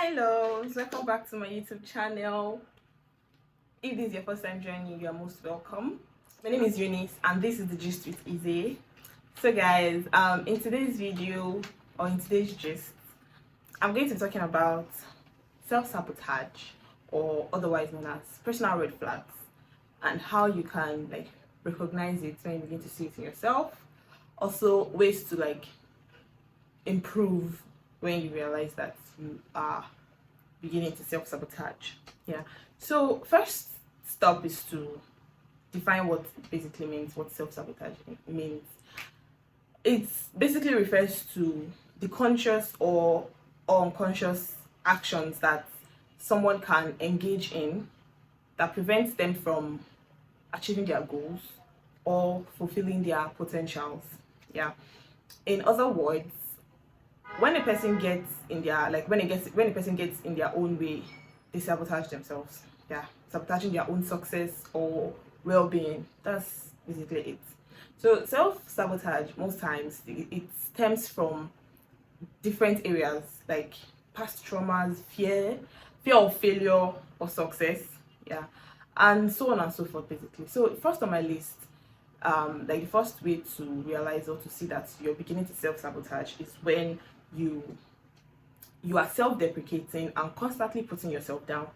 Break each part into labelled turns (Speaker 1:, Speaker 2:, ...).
Speaker 1: Hi loves, welcome back to my YouTube channel. If this is your first time joining, you are most welcome. My name is Eunice and this is the gist with Izzy. So guys, in today's video or in today's gist, I'm going to be talking about self-sabotage, or otherwise known as personal red flags, and how you can recognize it when you begin to see it in yourself. Also ways to improve when you realize that you are beginning to self-sabotage. Yeah, so first step is to define what it basically means, what self-sabotaging means. It basically refers to the conscious or unconscious actions that someone can engage in that prevents them from achieving their goals or fulfilling their potentials. Yeah, in other words, when a person gets in their when a person gets in their own way, they sabotage themselves. Yeah, sabotaging their own success or well-being. That's basically it. So self-sabotage, most times it stems from different areas like past traumas, fear of failure or success. Yeah, and so on and so forth, basically. So first on my list, the first way to realize or to see that you're beginning to self-sabotage is when you are self-deprecating and constantly putting yourself down.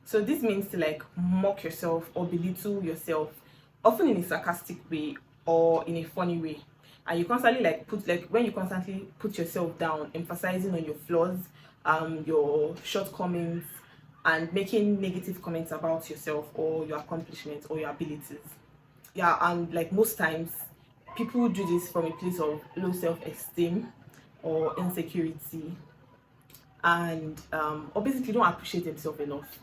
Speaker 1: So this means to mock yourself or belittle yourself, often in a sarcastic way or in a funny way. And you constantly when you constantly put yourself down, emphasizing on your flaws, your shortcomings, and making negative comments about yourself or your accomplishments or your abilities. Yeah, and most times people do this from a place of low self-esteem or insecurity, and or basically don't appreciate themselves enough,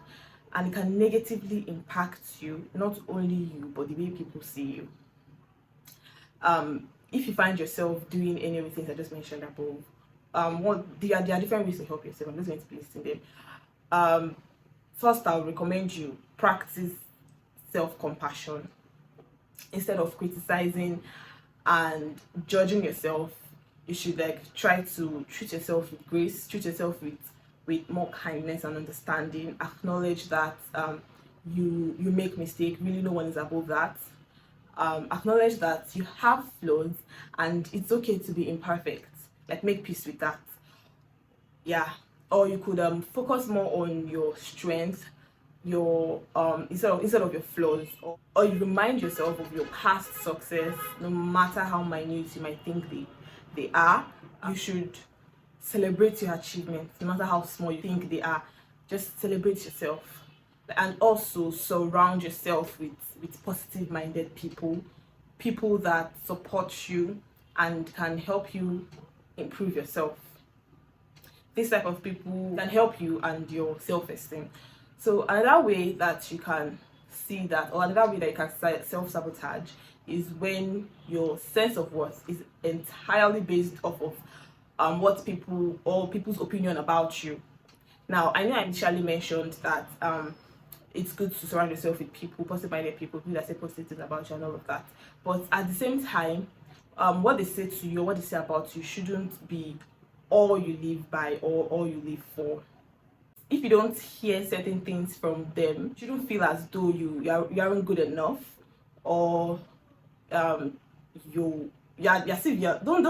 Speaker 1: and it can negatively impact you, not only you but the way people see you. If you find yourself doing any of the things I just mentioned above, there are different ways to help yourself. I'm just going to be listing them. First, I'll recommend you practice self-compassion. Instead of criticizing and judging yourself, you should try to treat yourself with grace, treat yourself with more kindness and understanding. Acknowledge that you make mistake. Really, no one is above that. Acknowledge that you have flaws and it's okay to be imperfect. Make peace with that. Yeah, or you could focus more on your strengths, your instead of your flaws, or you remind yourself of your past success. No matter how minute you might think they are, you should celebrate your achievements. No matter how small you think they are, just celebrate yourself. And also surround yourself with positive minded people that support you and can help you improve yourself. This type of people can help you and your self-esteem. So another way that you can see that, or another way that you can self-sabotage, is when your sense of worth is entirely based off of what people or people's opinion about you. Now, I know I initially mentioned that it's good to surround yourself with positive-minded people that say positive things about you and all of that. But at the same time, what they say to you, what they say about you, shouldn't be all you live by or all you live for. If you don't hear certain things from them, you shouldn't feel as though you aren't good enough, or don't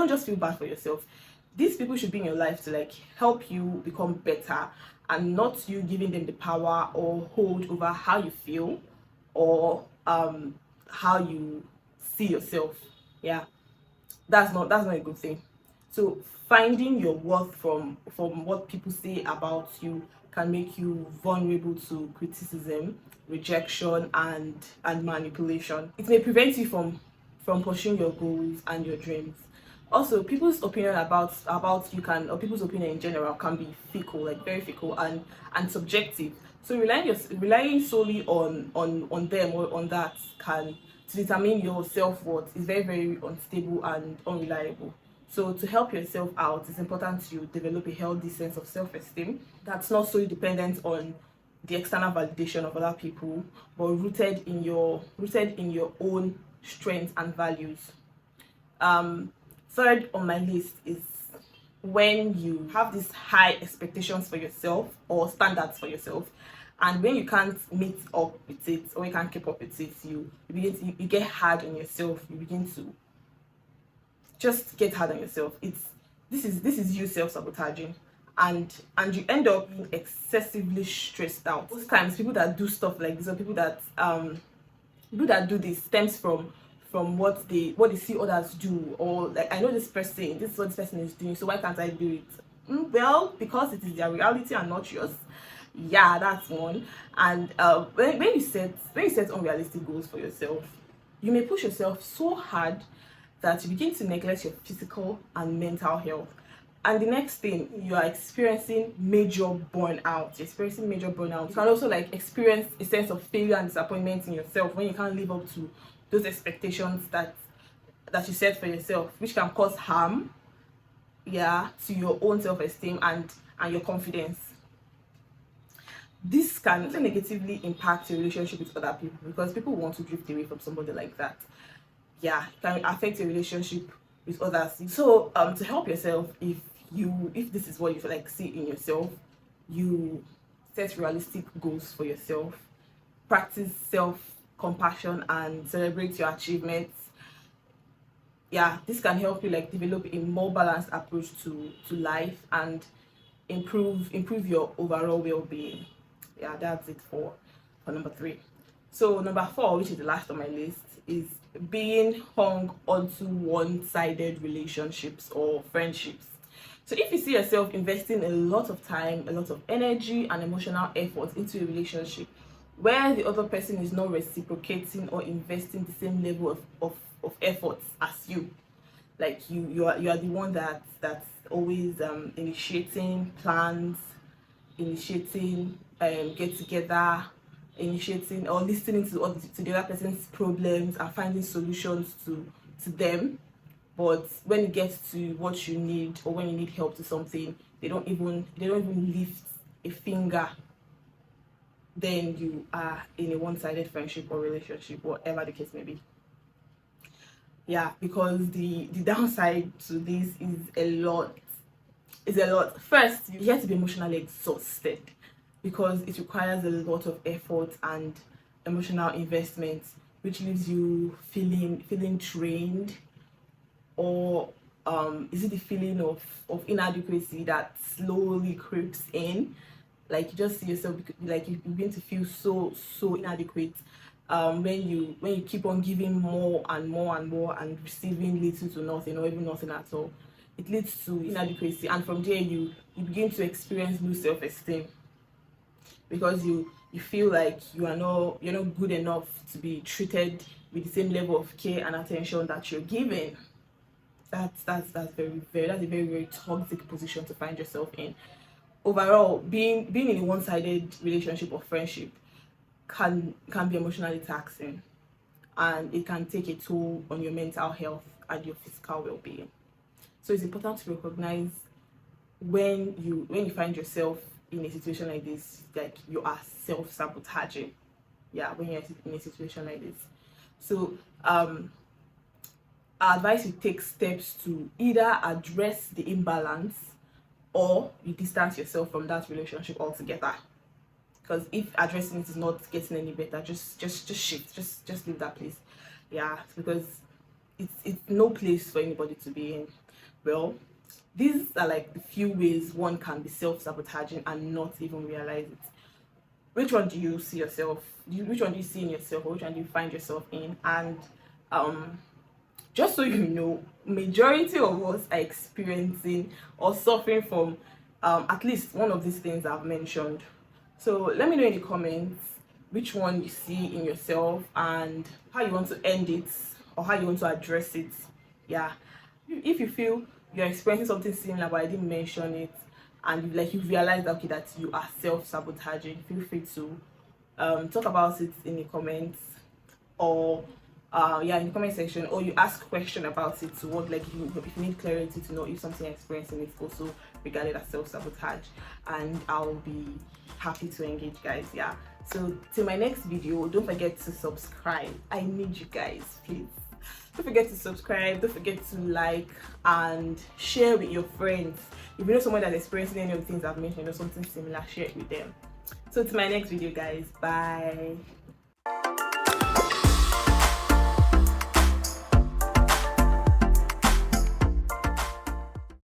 Speaker 1: just feel bad for yourself. These people should be in your life to help you become better, and not you giving them the power or hold over how you feel or how you see yourself. Yeah, that's not a good thing. So finding your worth from what people say about you can make you vulnerable to criticism, rejection, and manipulation. It may prevent you from pursuing your goals and your dreams. Also, people's opinion about you or people's opinion in general can be fickle, very fickle and subjective. So relying solely on them or on that can to determine your self-worth is very, very unstable and unreliable. So to help yourself out, it's important to develop a healthy sense of self-esteem that's not solely dependent on the external validation of other people, but rooted in your own strengths and values. Third on my list is when you have these high expectations for yourself or standards for yourself, and when you can't meet up with it or you can't keep up with it, you get hard on yourself. You begin to just get hard on yourself. This is you self-sabotaging, and you end up being excessively stressed out. Most times people that do stuff like this, or people that do this, stems from what they see others do, or like, I know this is what this person is doing, so why can't I do it? Well, because it is their reality and not yours. Yeah, that's one. And when you set unrealistic goals for yourself, you may push yourself so hard that you begin to neglect your physical and mental health. And the next thing, you are experiencing major burnout. You can also like experience a sense of failure and disappointment in yourself when you can't live up to those expectations that you set for yourself, which can cause harm, yeah, to your own self-esteem and your confidence. This can also negatively impact your relationship with other people, because people want to drift away from somebody like that. Yeah, it can affect your relationship with others. So to help yourself, if this is what you feel like see in yourself, you set realistic goals for yourself, practice self-compassion and celebrate your achievements. Yeah, this can help you like develop a more balanced approach to life and improve your overall well-being. Yeah, that's it for number 3. So number 4, which is the last on my list, is being hung onto one-sided relationships or friendships. So if you see yourself investing a lot of time, a lot of energy and emotional effort into a relationship where the other person is not reciprocating or investing the same level of effort as you, like you are the one that's always initiating plans, initiating get together, initiating or listening to the other person's problems and finding solutions to them, but when it gets to what you need, or when you need help to something, they don't even lift a finger, then you are in a one-sided friendship or relationship, whatever the case may be. Yeah, because the downside to this is a lot. First, you have to be emotionally exhausted, because it requires a lot of effort and emotional investment, which leaves you feeling drained, or is it the feeling of inadequacy that slowly creeps in? Like you just see yourself, like you begin to feel so inadequate when you keep on giving more and more and more and receiving little to nothing, or even nothing at all. It leads to inadequacy, and from there you begin to experience low self-esteem, because you feel like you're not good enough to be treated with the same level of care and attention that you're giving. That's a very toxic position to find yourself in. Overall, being in a one-sided relationship or friendship can be emotionally taxing, and it can take a toll on your mental health and your physical well-being. So it's important to recognize when you find yourself in a situation like this, like you are self-sabotaging. Yeah, when you're in a situation like this. So I advise you take steps to either address the imbalance, or you distance yourself from that relationship altogether. Because if addressing it is not getting any better, just shift, just leave that place. Yeah, because it's no place for anybody to be in. Well, these are like the few ways one can be self-sabotaging and not even realize it. Which one do you see yourself? Which one do you see in yourself, or which one do you find yourself in? And just so you know, majority of us are experiencing or suffering from at least one of these things I've mentioned. So let me know in the comments which one you see in yourself and how you want to end it, or how you want to address it. Yeah, if you feel you're experiencing something similar but I didn't mention it, and you've realized, okay, that you are self-sabotaging, feel free to talk about it in the comments, or in the comment section, or you ask question about it to what, like if you need clarity to know if something you're experiencing is also regarded as self-sabotage, and I'll be happy to engage, guys. Yeah, so till my next video, don't forget to subscribe. I need you guys, please. Don't forget to subscribe, don't forget to like and share with your friends. If you know someone that's experiencing any of the things I've mentioned or something similar, share it with them. So to my next video, guys. Bye.